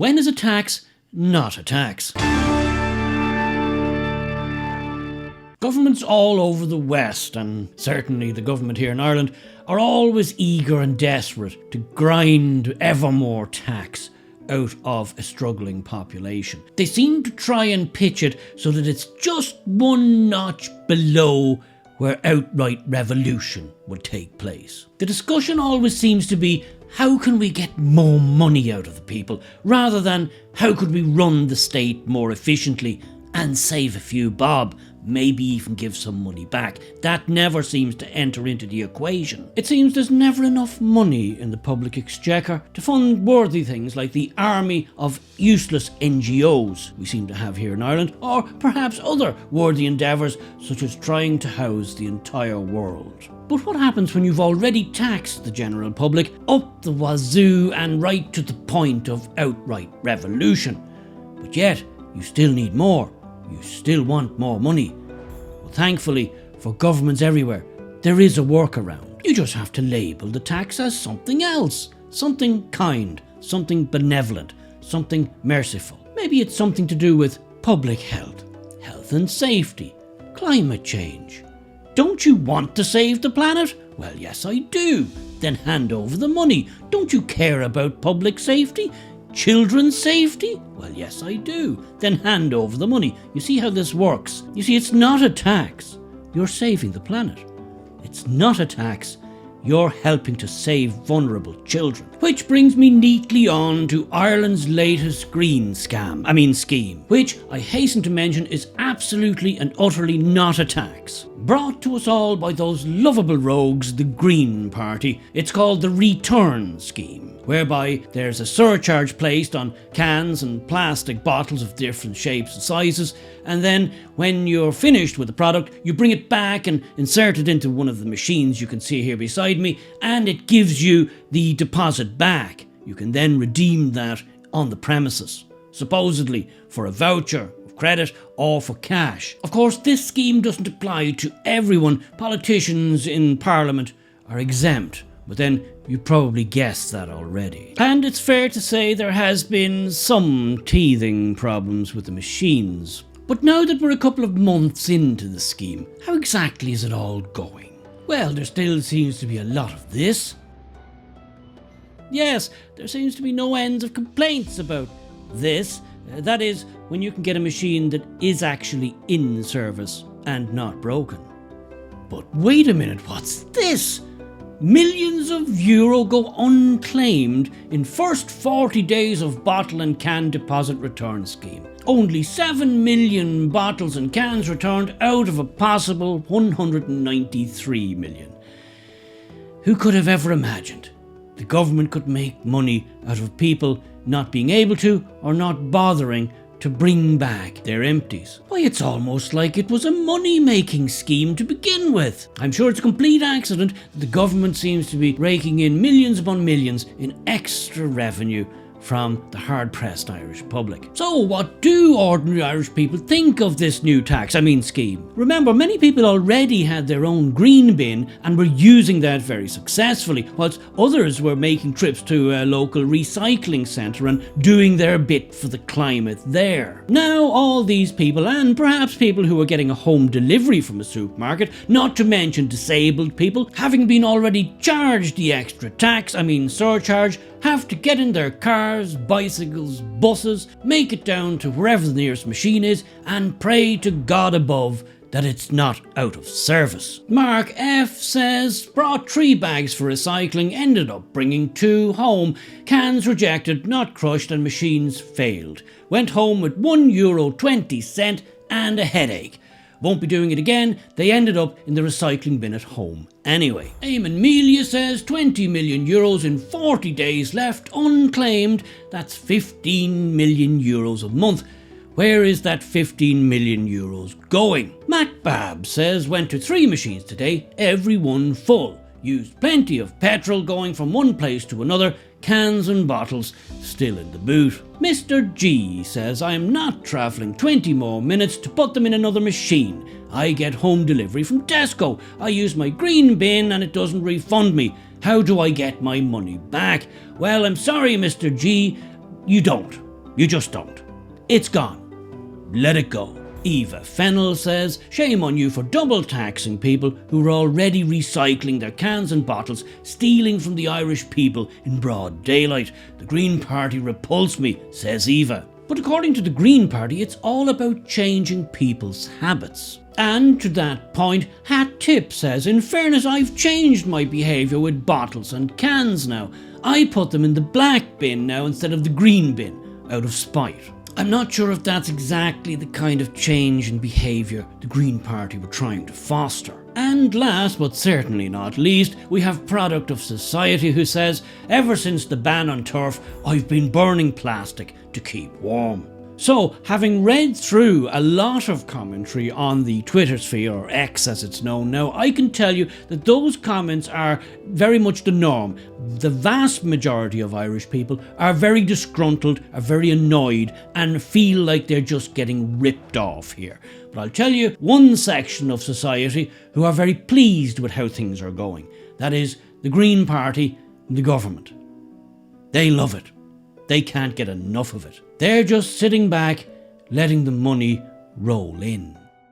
When is a tax not a tax? Governments all over the West, and certainly the government here in Ireland, are always eager and desperate to grind ever more tax out of a struggling population. They seem to try and pitch it so that it's just one notch below where outright revolution would take place. The discussion always seems to be, how can we get more money out of the people, rather than how could we run the state more efficiently and save a few bob, maybe even give some money back. That never seems to enter into the equation. It seems there's never enough money in the public exchequer to fund worthy things like the army of useless NGOs we seem to have here in Ireland, or perhaps other worthy endeavours such as trying to house the entire world. But what happens when you've already taxed the general public up the wazoo and right to the point of outright revolution? But yet, you still need more. You still want more money. Well, thankfully, for governments everywhere, there is a workaround. You just have to label the tax as something else. Something kind, something benevolent, something merciful. Maybe it's something to do with public health, health and safety, climate change. Don't you want to save the planet? Well, yes, I do. Then hand over the money. Don't you care about public safety? Children's safety? Well, yes, I do. Then hand over the money. You see how this works? You see, it's not a tax. You're saving the planet. It's not a tax. You're helping to save vulnerable children. Which brings me neatly on to Ireland's latest green scheme, which I hasten to mention is absolutely and utterly not a tax. Brought to us all by those lovable rogues, the Green Party. It's called the Return Scheme, whereby there's a surcharge placed on cans and plastic bottles of different shapes and sizes, and then when you're finished with the product, you bring it back and insert it into one of the machines you can see here beside me, and it gives you the deposit back. You can then redeem that on the premises, supposedly for a voucher, credit, or for cash. Of course, this scheme doesn't apply to everyone. Politicians in Parliament are exempt, but then you probably guessed that already. And it's fair to say there has been some teething problems with the machines. But now that we're a couple of months into the scheme, how exactly is it all going? Well, there still seems to be a lot of this. Yes, there seems to be no end of complaints about this. That is, when you can get a machine that is actually in service and not broken. But wait a minute, what's this? Millions of euro go unclaimed in first 40 days of bottle and can deposit return scheme. Only 7 million bottles and cans returned out of a possible 193 million. Who could have ever imagined the government could make money out of people not being able to or not bothering to bring back their empties? Why, it's almost like it was a money-making scheme to begin with. I'm sure it's a complete accident that the government seems to be raking in millions upon millions in extra revenue from the hard-pressed Irish public. So what do ordinary Irish people think of this new scheme? Remember, many people already had their own green bin and were using that very successfully, whilst others were making trips to a local recycling centre and doing their bit for the climate there. Now all these people, and perhaps people who are getting a home delivery from a supermarket, not to mention disabled people, having been already charged the extra surcharge, have to get in their cars, bicycles, buses, make it down to wherever the nearest machine is, and pray to God above that it's not out of service. Mark F says, brought 3 bags for recycling, ended up bringing 2 home. Cans rejected, not crushed, and machines failed. Went home with €1.20 and a headache. Won't be doing it again. They ended up in the recycling bin at home anyway. Eamon Melia says 20 million euros in 40 days left unclaimed. That's 15 million euros a month. Where is that 15 million euros going? Matt Babb says went to 3 machines today, every one full. Used plenty of petrol going from one place to another, cans and bottles still in the boot. Mr. G says I'm not travelling 20 more minutes to put them in another machine. I get home delivery from Tesco. I use my green bin and it doesn't refund me. How do I get my money back? Well, I'm sorry, Mr. G, you don't. You just don't. It's gone. Let it go. Eva Fennell says, shame on you for double taxing people who are already recycling their cans and bottles, stealing from the Irish people in broad daylight. The Green Party repulse me, says Eva. But according to the Green Party, it's all about changing people's habits. And to that point, Hat Tip says, in fairness, I've changed my behaviour with bottles and cans now. I put them in the black bin now instead of the green bin, out of spite. I'm not sure if that's exactly the kind of change in behaviour the Green Party were trying to foster. And last but certainly not least, we have Product of Society who says, ever since the ban on turf, I've been burning plastic to keep warm. So, having read through a lot of commentary on the Twitter sphere, or X as it's known now, I can tell you that those comments are very much the norm. The vast majority of Irish people are very disgruntled, are very annoyed, and feel like they're just getting ripped off here. But I'll tell you one section of society who are very pleased with how things are going. That is the Green Party and the government. They love it. They can't get enough of it. They're just sitting back, letting the money roll in.